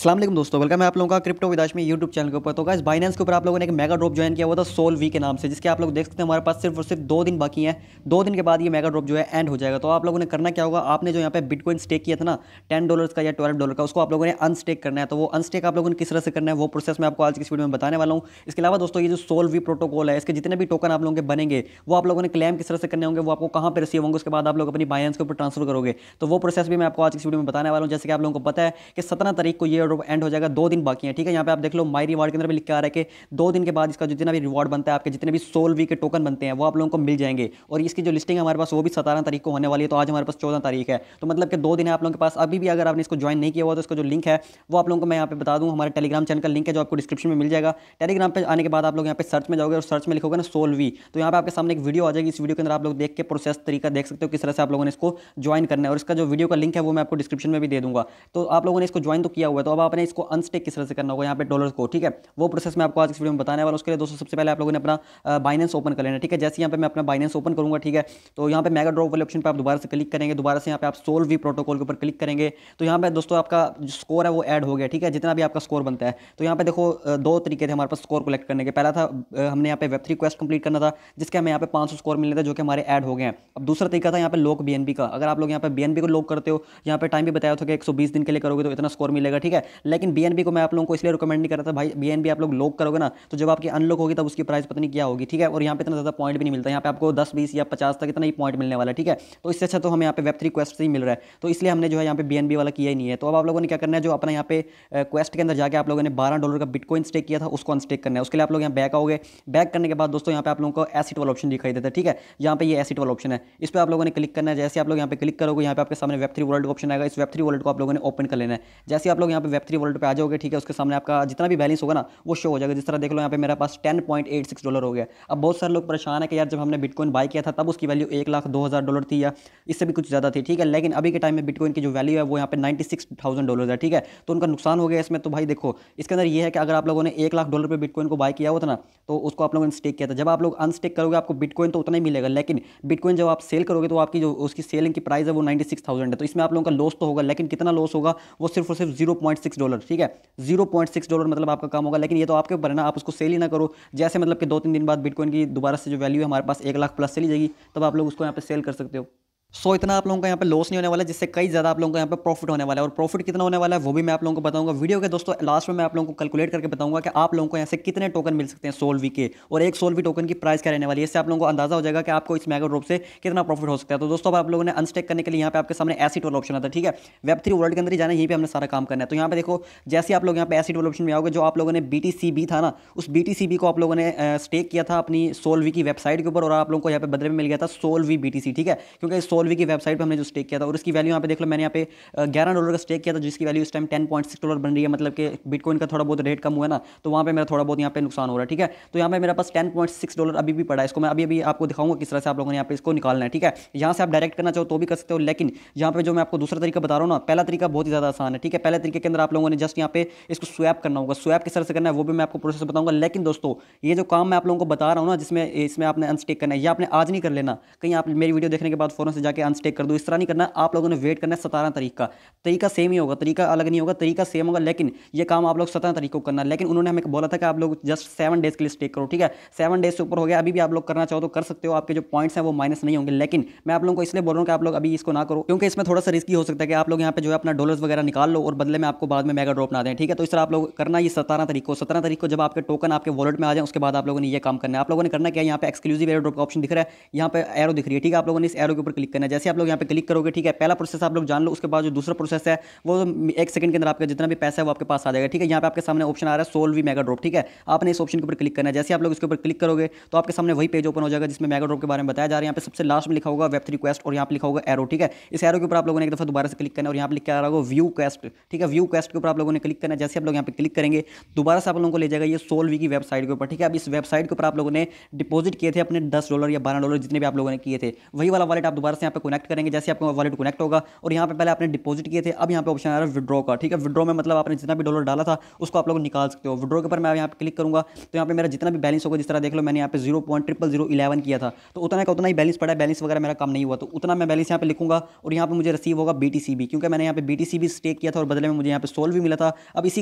अस्सलाम वालेकुम दोस्तों, वेलकम है आप लोगों का क्रिप्टो विदाश में यूट्यूब चैनल के ऊपर। तो गाइस बाइनेंस के ऊपर आप लोगों ने एक मेगा ड्रॉप ज्वाइन किया हुआ था सोल वी के नाम से, जिसके आप लोग देख सकते हैं हमारे पास सिर्फ और सिर्फ 2 दिन बाकी हैं। 2 दिन के बाद ये मेगा ड्रॉप जो है एंड हो जाएगा। तो आप लोगों ने करना क्या होगा, आपने जो यहाँ पे बिटकॉइन स्टेक किया था ना $10 का या $12 का, उसको आप लोगों ने अनस्टेक करना है। तो वो अनस्टेक आप लोगों ने किस तरह से करना है वो प्रोसेस मैं आपको आज की इस वीडियो में बताने वाला हूँ। इसके अलावा दोस्तों ये जो सोल वी प्रोटोकॉल है, इसके जितने भी टोकन आप लोगों के बनेंगे वो आप लोगों ने क्लेम किस तरह से करने होंगे, वो आपको कहाँ पर रिसीव होंगे, उसके बाद आप लोग अपनी बाइनेंस के ऊपर ट्रांसफर करोगे। तो वो प्रोसेस भी मैं आपको आज की इस वीडियो में बताने वाला हूँ। जैसे कि आप लोगों को पता है कि 17 तारीख को ये एंड हो जाएगा, 2 दिन बाकी हैं। ठीक है, यहाँ पे आप देख लो माई रिवार्ड के अंदर भी लिख के आ रहा है कि 2 दिन के बाद इसका जितना भी रिवार्ड बनता है, आपके जितने भी सोल वी के टोकन बनते हैं वो आप लोगों को मिल जाएंगे। और इसकी जो लिस्टिंग है हमारे पास वो भी 17 तारीख को होने वाली है। तो आज हमारे पास 14 तारीख है, तो मतलब कि 2 दिन है आप लोगों के पास। अभी भी अगर आपने इसको ज्वाइन नहीं किया हुआ तो इसका जो लिंक है वो आप लोगों को मैं यहाँ पे बता दूँ, हमारे टेलीग्राम चैनल का लिंक है जो आपको डिस्क्रिप्शन में मिल जाएगा। टेलीग्राम पे आने के बाद आप लोग यहाँ पे सर्च में जाओगे और सर्च में लिखोगे ना सोल वी, तो यहाँ पे आपके सामने एक वीडियो आ जाएगी। इस वीडियो के अंदर आप लोग देख के प्रोसेस तरीका देख सकते हो किस तरह से आप लोगों ने इसको ज्वाइन करना है। और इसका जो वीडियो का लिंक है वो मैं आपको डिस्क्रिप्शन में भी दे दूंगा। तो आप लोगों ने इसको ज्वाइन तो किया हुआ है, तो अब आपने इसको अनस्टेक किस तरह से करना होगा यहाँ पे डॉलर्स को। ठीक है, वो प्रोसेस मैं आपको आज इस वीडियो में बताने वाला हूं। उसके लिए दोस्तों सबसे पहले आप लोगों ने अपना बाइनेंस ओपन कर लेना। ठीक है, जैसे यहाँ पे मैं अपना बाइनेंस ओपन करूंगा, ठीक है, तो यहाँ पे मेगा ड्रॉप वाले ऑप्शन पे आप दोबारा से क्लिक करेंगे। दोबारा से यहाँ पे आप सोल वी प्रोटोकॉल के ऊपर क्लिक करेंगे तो यहाँ पे दोस्तों आपका जो स्कोर है वो ऐड हो गया। ठीक है, जितना भी आपका स्कोर बनता है। तो यहाँ पे देखो 2 तरीके थे हमारे पास स्कोर कलेक्ट करने के। पहला था हमने यहाँ पे वेब3 क्वेस्ट कंप्लीट करना था, जिसके हमें यहाँ पे 500 स्कोर मिलने थे, जो कि हमारे ऐड हो गए हैं। अब दूसरा तरीका था यहाँ पे लॉक बीएनबी का। अगर आप लोग यहाँ पे बीएनबी को लॉक करते हो, यहाँ पे टाइम भी बताया था कि 120 दिन के लिए करोगे तो इतना स्कोर मिलेगा। ठीक है, लेकिन बीएनबी को मैं आप लोगों को इसलिए रिकमेंड नहीं कर रहा था भाई, बीएनबी आप लोग लॉक करोगे ना तो जब आपकी अनलॉक होगी तब उसकी प्राइस पता नहीं क्या होगी। ठीक है, और यहाँ पे इतना ज़्यादा पॉइंट भी नहीं मिलता। यहाँ पे आपको 10 20 या 50 तक इतना ही पॉइंट मिलने वाला है। ठीक है, तो इससे अच्छा तो हमें यहाँ पे वेब3 क्वेस्ट से ही मिल रहा है, तो इसलिए हमने जो है यहाँ पे बीएनबी वाला किया ही नहीं है। तो अब आप लोगों ने क्या करना है, जो अपना यहाँ पे क्वेस्ट के अंदर जाके आप लोगों ने $12 का बिटकॉइन स्टेक किया था उसको अनस्टेक करना है। उसके लिए आप लोग यहाँ बैक आओगे। बैक करने के बाद दोस्तों यहाँ पे आप लोगों को एसिड वाला ऑप्शन दिखाई देता है। ठीक है, यहाँ पे ये एसिड वाला ऑप्शन है, इस पर आप लोगों ने क्लिक करना है। जैसे आप लोग यहाँ पे क्लिक करोगे, यहाँ पे आपके सामने वेब3 वॉलेट का ऑप्शन आएगा। इस वेब3 वॉलेट को आप लोगों ने ओपन कर लेना है। जैसे आप लोग यहाँ पे वेब3 वॉलेट पे आ जाओगे, ठीक है, उसके सामने आपका जितना भी बैलेंस होगा ना वो शो हो जाएगा। जिस तरह देख लो यहाँ पे मेरे पास $10.86 हो गया। अब बहुत सारे लोग परेशान है कि यार जब हमने बिटकॉइन बाय किया था तब उसकी वैल्यू $1,02,000 थी या इससे भी कुछ ज़्यादा थी। ठीक है, लेकिन अभी के टाइम में बिटकॉइन की जो वैल्यू है वो यहाँ पे $96,000 है। ठीक है, तो उनका नुकसान हो गया इसमें। तो भाई देखो इसके अंदर ये है कि अगर आप लोगों ने $1,00,000 पे बिटकॉइन को बाय किया हुआ था ना, तो उसको आप लोगों ने स्टेक किया था। जब आप लोग अनस्टेक करोगे आपको बिटकॉइन तो उतना ही मिलेगा, लेकिन बिटकॉइन जब आप सेल करोगे तो आपकी जो उसकी सेलिंग की प्राइस है वो 96,000 है। तो इसमें आप लोगों का लॉस तो होगा, लेकिन कितना लॉस होगा वो सिर्फ और सिर्फ $0.6। ठीक है, $0.6 मतलब आपका काम होगा। लेकिन ये तो आपके ऊपर है ना, आप उसको सेल ही ना करो। जैसे मतलब कि 2-3 दिन बाद बिटकॉइन की दोबारा से जो वैल्यू है हमारे पास 1,00,000 प्लस चली जाएगी, तब आप लोग उसको यहाँ पे सेल कर सकते हो। इतना आप लोगों का यहाँ पे लॉस नहीं होने वाला है, जिससे कई ज़्यादा आप लोगों को यहाँ पे प्रॉफिट होने वाला है। और प्रॉफिट कितना होने वाला है वो भी मैं आप लोगों को बताऊंगा वीडियो के दोस्तों लास्ट में। मैं आप लोगों को कैलकुलेट करके बताऊंगा कि आप लोगों को यहाँ से कितने टोकन मिल सकते हैं सोल वी के, और एक सोल वी टोकन की प्राइस क्या रहने वाली है। इससे आप लोगों को अंदाजा हो जाएगा कि आपको इस मेगा ड्रॉप से कितना प्रॉफिट हो सकता है। तो दोस्तों अब आप लोगों ने अनस्टेक करने के लिए यहाँ पे आपके सामने एसिड वाला ऑप्शन आता है। ठीक है, वेब3 वर्ल्ड के अंदर ही जाना है, यहीं पे हमने सारा काम करना है। तो यहाँ पे देखो जैसे आप लोग यहाँ पे एसिड वाला ऑप्शन में आओगे, जो आप लोगों ने BTCB था ना, उस BTCB को आप लोगों ने स्टेक किया था अपनी सोल वी की वेबसाइट के ऊपर, और आप लोगों को यहाँ पे बदले में मिल गया था सोल वी BTC। ठीक है, क्योंकि सोल वी की वेबसाइट पर हमने जो स्टेक किया था, और इसकी वैल्यू यहाँ पे देख लो मैंने यहाँ पे $11 का स्टेक किया था, जिसकी वैल्यू इस टाइम $10.6 बन रही है। मतलब कि बिटकॉइन का थोड़ा बहुत रेट कम हुआ है ना, तो वहाँ पे मेरा थोड़ा बहुत यहाँ पे नुकसान हो रहा है। ठीक है, तो यहाँ पे मेरे पास $10.6 अभी भी पड़ा है। इसको मैं अभी अभी आपको दिखाऊंगा किस तरह से आप लोगों ने यहाँ पे इसको निकालना है। ठीक है, यहाँ से आप डायरेक्ट करना चाहो तो भी कर सकते हो, लेकिन यहाँ पे जो मैं आपको दूसरा तरीका बता रहा हूँ ना, पहला तरीका बहुत ही ज़्यादा आसान है। ठीक है, पहले तरीके के अंदर आप लोगों ने जस्ट यहाँ पे इसको स्वैप करना होगा। स्वैप किस तरह से करना है वो भी मैं आपको प्रोसेस बताऊंगा। लेकिन दोस्तों ये जो काम मैं आप लोगों को बता रहा हूँ ना, जिसमें इसमें आपने अनस्टेक करना है, ये आपने आज नहीं कर लेना। कहीं आप मेरी वीडियो देखने के बाद फौरन से जाके अनस्टेक कर दो, इस तरह नहीं करना। आप लोगों ने वेट करना है 17 तारीख का। तरीका सेम ही होगा, तरीका अलग नहीं होगा, तरीका सेम होगा, लेकिन ये काम आप लोग 17 तारीख को करना है। लेकिन उन्होंने हमें बोला था कि आप लोग जस्ट 7 डेज के लिए स्टेक करो। ठीक है, 7 डेज से ऊपर हो गया, अभी भी आप लोग करना चाहो तो कर सकते हो, आपके जो पॉइंट्स हैं वो माइनस नहीं होंगे। लेकिन मैं आप लोगों को इसलिए बोल रहा हूँ कि आप लोग अभी इसको ना करो, क्योंकि इसमें थोड़ा सा रिस्की हो सकता है कि आप लोग यहाँ पे जो है अपना डॉलर्स वगैरह निकाल लो और बदले में आपको बाद में मेगा ड्रॉप ना दें। ठीक है, तो इस तरह आप लोग करना ये 17 तारीख को जब आपके टोकन आपके वॉलेट में आ जाए, उसके बाद आप लोगों ने ये काम करना है। आप लोगों ने करना क्या है, यहाँ पे एक्सक्लूसिव एयर ड्रॉप का ऑप्शन दिख रहा है, यहाँ पे एरो दिख रही है। ठीक है, आप लोगों ने इस एरो के ऊपर क्लिक करना है। जैसे आप लोग यहाँ पे क्लिक करोगे, ठीक है, पहला प्रोसेस आप लोग जान लो। उसके बाद जो दूसरा प्रोसेस है वो 1 सेकंड के अंदर आपका जितना भी पैसा है वो आपके पास आ जाएगा। ठीक है, यहाँ पे आपके सामने ऑप्शन आ रहा है सोल वी मेगा ड्रॉप। ठीक है, आपने इस ऑप्शन के ऊपर क्लिक करना है। जैसे आप लोग इसके ऊपर क्लिक करोगे तो आपके सामने वही पेज ओपन हो जाएगा जिसमें मेगा ड्रॉप के बारे में बताया जा रहा है। यहाँ पे सबसे लास्ट में लिखा होगा वेब3 क्वेस्ट, और यहाँ पे लिखा होगा एरो। ठीक है, इस एरो के ऊपर आप लोगों ने एक दफा दोबारा से क्लिक करना है, और यहाँ पे लिख के आ रहा होगा व्यू क्वेस्ट। ठीक है, व्यू क्वेस्ट के ऊपर आप लोगों ने क्लिक करना है। जैसे आप लोग यहाँ पे क्लिक करेंगे दोबारा से आप लोगों को ले जाएगा ये सोल वी की वेबसाइट के ऊपर। ठीक है, अब इस वेबसाइट के ऊपर आप लोगों ने डिपॉजिट किए थे अपने $10 या $12 जितने भी आप लोगों ने किए थे, वही वाला वॉलेट आप दोबारा से यहाँ पे कनेक्ट करेंगे। जैसे आपका वॉलेट कनेक्ट होगा और यहाँ पे पहले आपने डिपॉजिट किए थे, अब यहाँ पे ऑप्शन आ रहा है विड्रॉ का, ठीक है। विड्रॉ में मतलब आपने जितना भी डॉलर डाला था उसको आप लोग निकाल सकते हो। विड्रॉ के ऊपर मैं यहाँ पे क्लिक करूँगा तो यहाँ पे मेरा जितना भी बैलेंस होगा, जिस तरह देख लो मैंने यहाँ पे 0.00011 किया था, तो उतना का उतना ही बैलेंस पड़ा है, बैलेंस वगैरह मेरा कम नहीं हुआ, तो उतना मैं बैलेंस यहाँ पे लिखूंगा और यहाँ पे मुझे रिसीव होगा BTC, क्योंकि मैंने यहाँ पे BTC स्टेक किया था और बदले में मुझे यहाँ पे सोल भी मिला था। अब इसी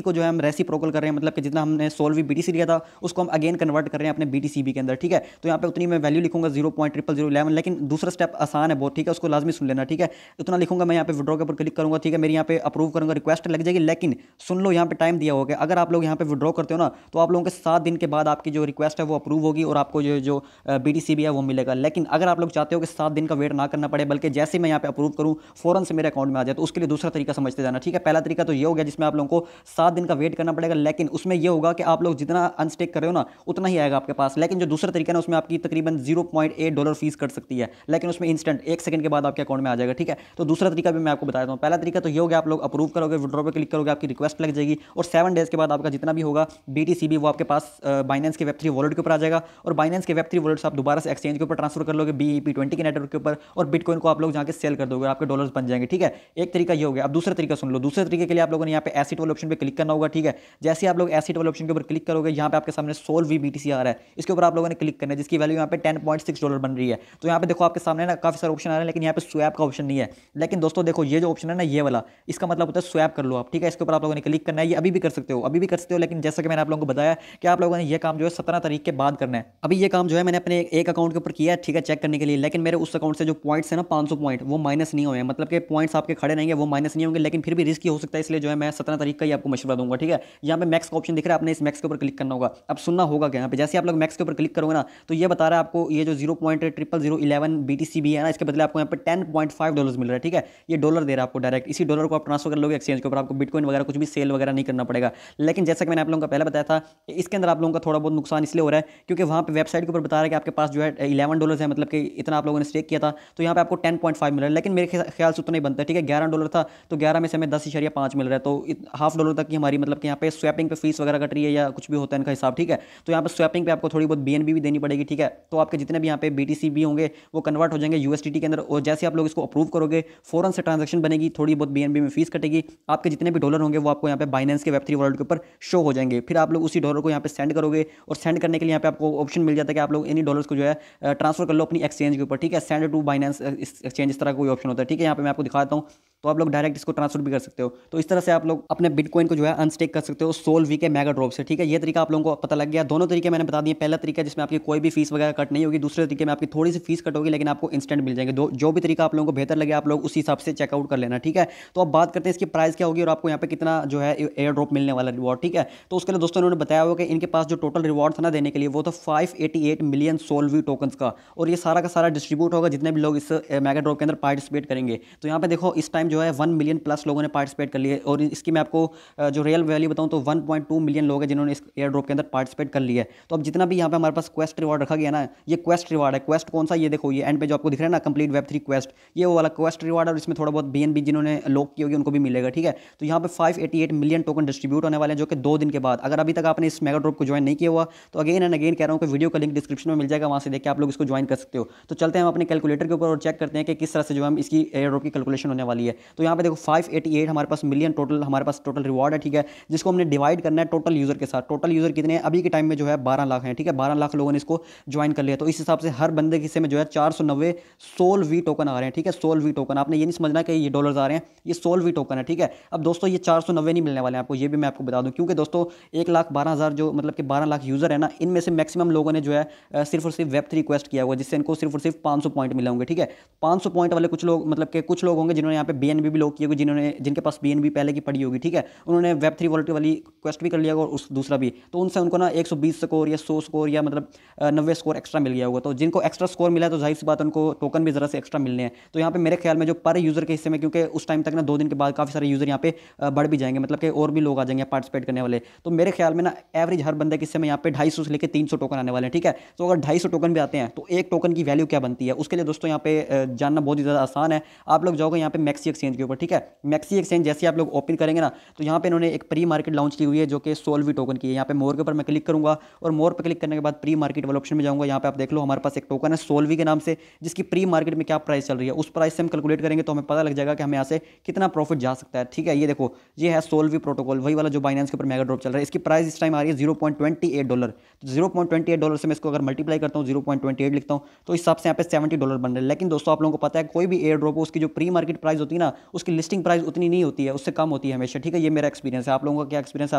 को जो है हम रेसिप्रोकल कर रहे हैं, मतलब कि जितना हमने सोल BTC लिया था उसको हम अगेन कन्वर्ट कर रहे हैं अपने BTC के अंदर, ठीक है। तो यहाँ पे उतनी मैं वैल्यू लिखूंगा 0.00011, लेकिन दूसरा स्टेप आसान है बहुत, ठीक है, उसको लाजमी सुन लेना, ठीक है। उतना लिखूंगा मैं यहाँ पे विड्रॉ के ऊपर क्लिक करूंगा, ठीक है, मेरी यहाँ पे अप्रूव करूंगा, रिक्वेस्ट लग जाएगी, लेकिन सुन लो यहाँ पे टाइम दिया होगा। अगर आप लोग यहाँ पे विड्रॉ करते हो ना तो आप लोगों के 7 दिन के बाद आपकी जो रिक्वेस्ट है वो अप्रूव होगी और आपको जो BTC है वो मिलेगा। लेकिन अगर आप लोग चाहते हो कि 7 दिन का वेट ना करना पड़े, बल्कि जैसे मैं यहाँ पे अप्रूव करूँ फौरन से मेरे अकाउंट में आ जाए, तो उसके लिए दूसरा तरीका समझते जाना, ठीक है। पहला तरीका तो ये हो गया जिसमें आप लोगों को 7 दिन का वेट करना पड़ेगा, लेकिन उसमें यह होगा कि आप लोग जितना अनस्टेक कर रहे हो ना उतना ही आएगा आपके पास। लेकिन जो दूसरा तरीका है ना उसमें आपकी तकरीबन $0.8 फीस कट सकती है, लेकिन उसमें इंस्टेंट 1 सेकंड के बाद आपके अकाउंट में आ जाएगा, ठीक है। तो दूसरा तरीका भी मैं आपको बताता हूँ। पहला तरीका तो ये हो गया, आप लोग अप्रूव करोगे, विड्रॉ पे क्लिक करोगे, आपकी रिक्वेस्ट लग जाएगी और 7 डेज के बाद आपका जितना भी होगा BTC वो आपके पास बाइनेंस के Web3 वॉलेट के ऊपर आ जाएगा और बाइनेंस के Web3 वॉलेट से आप दोबारा से एक्सचेंज के ऊपर ट्रांसफर कर लोगे BEP20 के नेटवर्क के ऊपर और बिटकॉइन को आप लोग जाके सेल कर दोगे, आपके डॉलर्स बन जाएंगे, ठीक है। एक तरीका ये हो गया। अब दूसरा तरीका सुन लो। दूसरे तरीके के लिए आप लोगों ने यहाँ पे एसिड वाले ऑप्शन पे क्लिक करना होगा, ठीक है। जैसे आप लोग एसिड वाले ऑप्शन के ऊपर क्लिक करोगे, यहाँ पे आपके सामने सोल BTC आ रहा है, इसके ऊपर आप लोगों ने क्लिक करना है, जिसकी वैल्यू यहाँ पे $10.6 बन रही है। तो यहाँ पे देखो आपके सामने ना काफी सारे ऑप्शन आ रहे हैं, लेकिन यहाँ पे स्वैप का ऑप्शन नहीं है। लेकिन दोस्तों देखो ये जो ऑप्शन है ना ये वाला, इसका मतलब होता है स्वैप कर लो आप, ठीक है। इसके ऊपर आप लोगों ने क्लिक करना है, ये अभी भी कर सकते हो, अभी भी कर सकते हो, लेकिन जैसा कि मैंने आप लोगों को बताया कि आप लोगों ने ये काम जो है 17 तारीख के बाद करना है। अभी ये काम जो है मैंने अपने एक अकाउंट के ऊपर किया है, ठीक है, चेक करने के लिए, लेकिन मेरे उस अकाउंट से जो पॉइंट्स है ना 500 पॉइंट वो माइनस नहीं हुए हैं, मतलब कि पॉइंट्स आपके खड़े नहीं है वो माइनस नहीं होंगे, लेकिन फिर भी रिस्क हो सकता है, इसलिए जो है मैं 17 तारीख का ही आपको मशवरा दूंगा, ठीक है। यहाँ पे मैक्स का ऑप्शन दिख रहा है, आपने इस मैक्स के ऊपर क्लिक करना होगा। अब सुनना होगा क्या यहाँ पे, जैसे आप लोग मैक्स के ऊपर क्लिक करोगे ना तो ये बता रहा है आपको ये जो 0.00011 BTC भी है ना, इसके बदले आपको यहाँ पे $10.5 मिल रहा है, ठीक है। ये डॉलर दे रहा है आपको डायरेक्ट, इसी डॉलर को आप ट्रांसफर कर लोगे एक्सचेंज के ऊपर, आपको बिटकॉइन वगैरह कुछ भी सेल वगैरह नहीं करना पड़ेगा। लेकिन जैसा कि मैंने आप लोगों को पहले बताया था, इसके अंदर आप लोगों का थोड़ा बहुत नुकसान इसलिए हो रहा है क्योंकि वहाँ पे वेबसाइट के ऊपर बता रहा है कि आपके पास जो है $11 है, मतलब कि इतना आप लोगों ने स्टेक किया था, तो यहाँ पे आपको 10.5 मिल रहा है। लेकिन मेरे ख्याल से उतना ही बनता है, ठीक है। $11 था तो 11 में से हमें $10.5 मिल रहा है, तो $0.5 तक की हमारी मतलब कि यहाँ पे स्वैपिंग पे फीस वगैरह कट रही है या कुछ भी होता है इनका हिसाब, ठीक है। तो यहाँ पे स्वैपिंग पे आपको थोड़ी बहुत BNB भी देनी पड़ेगी, ठीक है। तो आपके जितने भी यहाँ पे BTC भी होंगे वो कन्वर्ट हो जाएंगे USDT के अंदर, और जैसे आप लोग इसको अप्रूव करोगे फौरन से ट्रांजैक्शन बनेगी, थोड़ी बहुत BNB में फीस कटेगी, आपके जितने भी डॉलर होंगे वो आपको यहाँ पे बाइनेंस के Web3 वॉलेट के ऊपर शो हो जाएंगे। फिर आप लोग उसी डॉलर को यहाँ पे सेंड करोगे और सेंड करने के लिए यहाँ पे आपको ऑप्शन मिल जाता है कि आप लोग इन्हीं डॉलर्स को जो है ट्रांसफर कर लो अपनी एक्सचेंज के ऊपर, ठीक है। सेंड टू बाइनेंस एक्सचेंज, इस तरह का कोई ऑप्शन होता है, ठीक है। यहाँ पे मैं आपको दिखाता हूँ, तो आप लोग डायरेक्ट इसको ट्रांसफर भी कर सकते हो। तो इस तरह से आप लोग अपने बिटकॉइन को जो है अनस्टेक कर सकते हो सोल के मेगा ड्रॉप से, ठीक है। ये तरीका आप लोगों को पता लग गया। दोनों तरीके मैंने बता दिए। पहला तरीका जिसमें आपकी कोई भी फीस वगैरह कट नहीं होगी, दूसरे तरीके में आपकी थोड़ी सी फीस कट होगी लेकिन आपको इंस्टेंट मिल जाएंगे। जो भी तरीका आप लोगों को बेहतर लगे आप लोग उसी हिसाब से चेकआउट कर लेना, ठीक है। तो अब बात करते हैं इसकी प्राइस क्या होगी और आपको यहाँ पे कितना जो है एयर ड्रॉप मिलने वाला रिवॉर्ड, ठीक है। तो उसके लिए दोस्तों इन्होंने बताया हुआ कि इनके पास जो टोटल रिवॉर्ड था ना देने के लिए वो था 588 मिलियन सोल टोकन्स का, और ये सारा का सारा डिस्ट्रीब्यूट होगा जितने भी लोग इस मेगा ड्रॉप के अंदर पार्टिसिपेट करेंगे। तो यहाँ पे देखो इस टाइम जो है 1 मिलियन प्लस लोगों ने पार्टिसिपेट कर लिए, और इसकी मैं आपको जो रियल वैल्यू बताऊँ तो 1.2 मिलियन लोग हैं जिन्होंने इस एयर ड्रॉप के अंदर पार्टिसिपेट कर लिया है। तो अब जितना भी यहाँ पे हमारे पास क्वेस्ट रिवॉर्ड रखा गया ना, ये क्वेस्ट रिवॉर्ड है। क्वेस्ट कौन सा, ये देखो ये एंड पे जो आपको दिख रहा है ना कंप्लीट Web3 क्वेस्ट, ये वो वाला क्वेस्ट रिवॉर्ड है, और इसमें थोड़ा बहुत BNB जिन्होंने लॉक की होगी उनको भी मिलेगा, ठीक है। तो यहाँ पे 588 मिलियन टोकन डिस्ट्रीब्यूट होने वाले हैं जो कि 2 दिन के बाद। अगर अभी तक आपने इस मेगा ड्रॉप को ज्वाइन नहीं किया हुआ तो अगेन एंड अगेन कह रहा हूँ कि वीडियो का लिंक डिस्क्रिप्शन में मिल जाएगा, वहाँ से देख के आप लोग इसको ज्वाइन कर सकते हो। तो चलते हैं हम अपने कैलकुलेटर के ऊपर और चेक करते हैं कि किस तरह से जो हम इसकी एयर ड्रॉप की कैलकुलेशन होने वाली है। तो यहाँ पे देखो 588 हमारे पास मिलियन टोटल हमारे पास टोटल रिवॉर्ड है, ठीक है, जिसको हमने डिवाइड करना है टोटल यूजर के साथ। टोटल यूजर कितने हैं अभी के टाइम में जो है 12 लाख हैं, ठीक है। 12 लाख लोगों ने इसको ज्वाइन कर लिया। तो इस हिसाब से हर बंदे के हिस्से में जो है 490 सोल टोकन आ रहे हैं, ठीक है। सोल टोकन, आपने ये नहीं समझना कि ये डॉलर्स आ रहे हैं, ये सोल टोकन है, ठीक है। अब दोस्तों ये 490 नहीं मिलने वाले हैं आपको, ये भी मैं आपको बता दूं, क्योंकि दोस्तों 1,12,000 जो मतलब कि 12 लाख यूजर है ना, इनमें से मैक्सिमम लोगों ने जो है सिर्फ और सिर्फ Web3 रिक्वेस्ट किया हुआ, जिससे इनको सिर्फ और सिर्फ 500 पॉइंट मिले होंगे, ठीक है। 500 पॉइंट वाले कुछ लोग मतलब कि कुछ लोग होंगे जिन्होंने यहाँ पे BNB भी लॉक किए होगी, जिनके पास BNB पहले की पड़ी होगी, ठीक है। उन्होंने Web3 वॉलेट वाली क्वेस्ट भी कर लिया होगा और दूसरा भी, तो उनसे उनको ना 120 स्कोर या 100 स्कोर या मतलब 90 स्कोर एक्स्ट्रा मिल गया होगा। तो जिनको एक्स्ट्रा स्कोर मिला है तो जाहिर सी बात उनको टोकन भी जरा से एक्स्ट्रा मिलने हैं। तो यहाँ पे मेरे ख्याल में जो पर यूजर के हिस्से में, क्योंकि उस टाइम तक ना 2 दिन के बाद काफी सारे यूजर यहाँ पे बढ़ भी जाएंगे, मतलब कि और भी लोग आ जाएंगे पार्टिसिपेट करने वाले। तो मेरे ख्याल में ना एवरेज हर बंदे के हिस्से में यहाँ पे 250 से लेकर 300 टोकन आने वाले हैं, ठीक है। तो अगर 250 टोकन भी आते हैं तो एक टोकन की वैल्यू क्या बनती है, उसके लिए दोस्तों यहाँ पे जानना बहुत ही ज़्यादा आसान है। आप लोग जाओगे यहाँ पे मैक्सी एक्सचेंज के ऊपर, ठीक है। मैक्सी एक्सचेंज जैसे आप लोग ओपन करेंगे ना तो यहाँ पे इन्होंने एक प्री मार्केट लॉन्च की हुई है जो कि सोल टोकन की है। यहाँ पे मोर के ऊपर मैं क्लिक करूंगा और मोर पर क्लिक करने के बाद प्री मार्केट वाले ऑप्शन में जाऊंगा। यहाँ पे आप देख लो हमारे पास एक टोकन है सोल के नाम से, जिसकी प्री मार्केट मार्केट में क्या प्राइस चल रही है, उस प्राइस से हम कैलकुलेट करेंगे तो हमें पता लग जाएगा कि हमें यहाँ से कितना प्रॉफिट जा सकता है। ठीक है, ये देखो, ये है सोल्वी प्रोटोकॉल, वही वाला जो बाइनेंस के ऊपर मेगा ड्रॉप चल रहा है। इसकी प्राइस इस टाइम आ रही है $0.28। तो $0.28 से मैं इसको अगर मल्टीप्लाई करता हूँ, 0.28 लिखता हूँ, तो इस हिसाब से यहाँ पे $70 बन रहे हैं। लेकिन दोस्तों आप लोगों को पता है कोई भी एयर ड्रॉप हो, उसकी जो प्री मार्केट प्राइस होती है ना, उसकी लिस्टिंग प्राइस उतनी नहीं होती है, उससे कम होती है हमेशा। ठीक है, ये मेरा एक्सपीरियंस है। आप लोगों का क्या एक्सपीरियंस है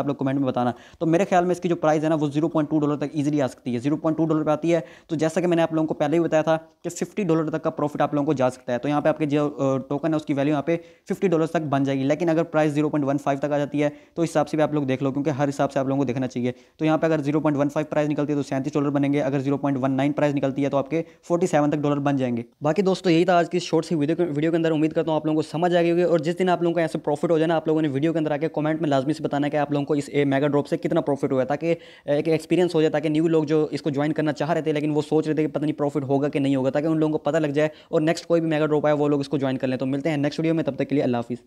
आप लोग कमेंट में बताना। तो मेरे ख्याल में इसकी जो प्राइस है ना वो $0.2 तक ईजिली आ सकती है, $0.2 पे आती है। तो जैसा कि मैंने आप लोगों को पहले ही बताया था कि $50 तक का प्रॉफिट आप लोगों को जा सकता है। तो यहाँ पे आपके जो टोकन है उसकी वैल्यू यहाँ पे $50 तक बन जाएगी। लेकिन अगर प्राइस 0.15 तक आ जाती है तो इस हिसाब से भी आप लोग देख लो, क्योंकि हर हिसाब से आप लोगों को देखना चाहिए। तो यहाँ पे अगर 0.15 प्राइस निकलती है तो $37 बनेंगे, अगर 0.19 प्राइस निकलती है तो आपके 47 तक डॉलर बन जाएंगे। बाकी दोस्तों यही था आज की शॉर्ट सी वीडियो के अंदर। उम्मीद करता हूँ आप लोगों को समझ आ गई होगी। और जिस दिन आप लोगों को ऐसे प्रॉफिट हो जाए ना, आप लोगों ने वीडियो के अंदर आके कमेंट में लाजमी से बताना कि आप लोगों को इस मेगा ड्रॉप से कितना प्रॉफिट हुआ है, ताकि एक एक्सपीरियंस हो जाए, ताकि न्यू लोग जो इसको ज्वाइन करना चाह रहे थे लेकिन वो सोच रहे थे कि पता नहीं प्रॉफिट होगा कि नहीं होगा, ताकि उन लोगों को पता लग जाए और नेक्स्ट कोई भी मेगा ड्रॉप आए वो लोग इसको ज्वाइन कर लें। तो मिलते हैं नेक्स्ट वीडियो में, तब तक के लिए अल्लाह हाफिज़।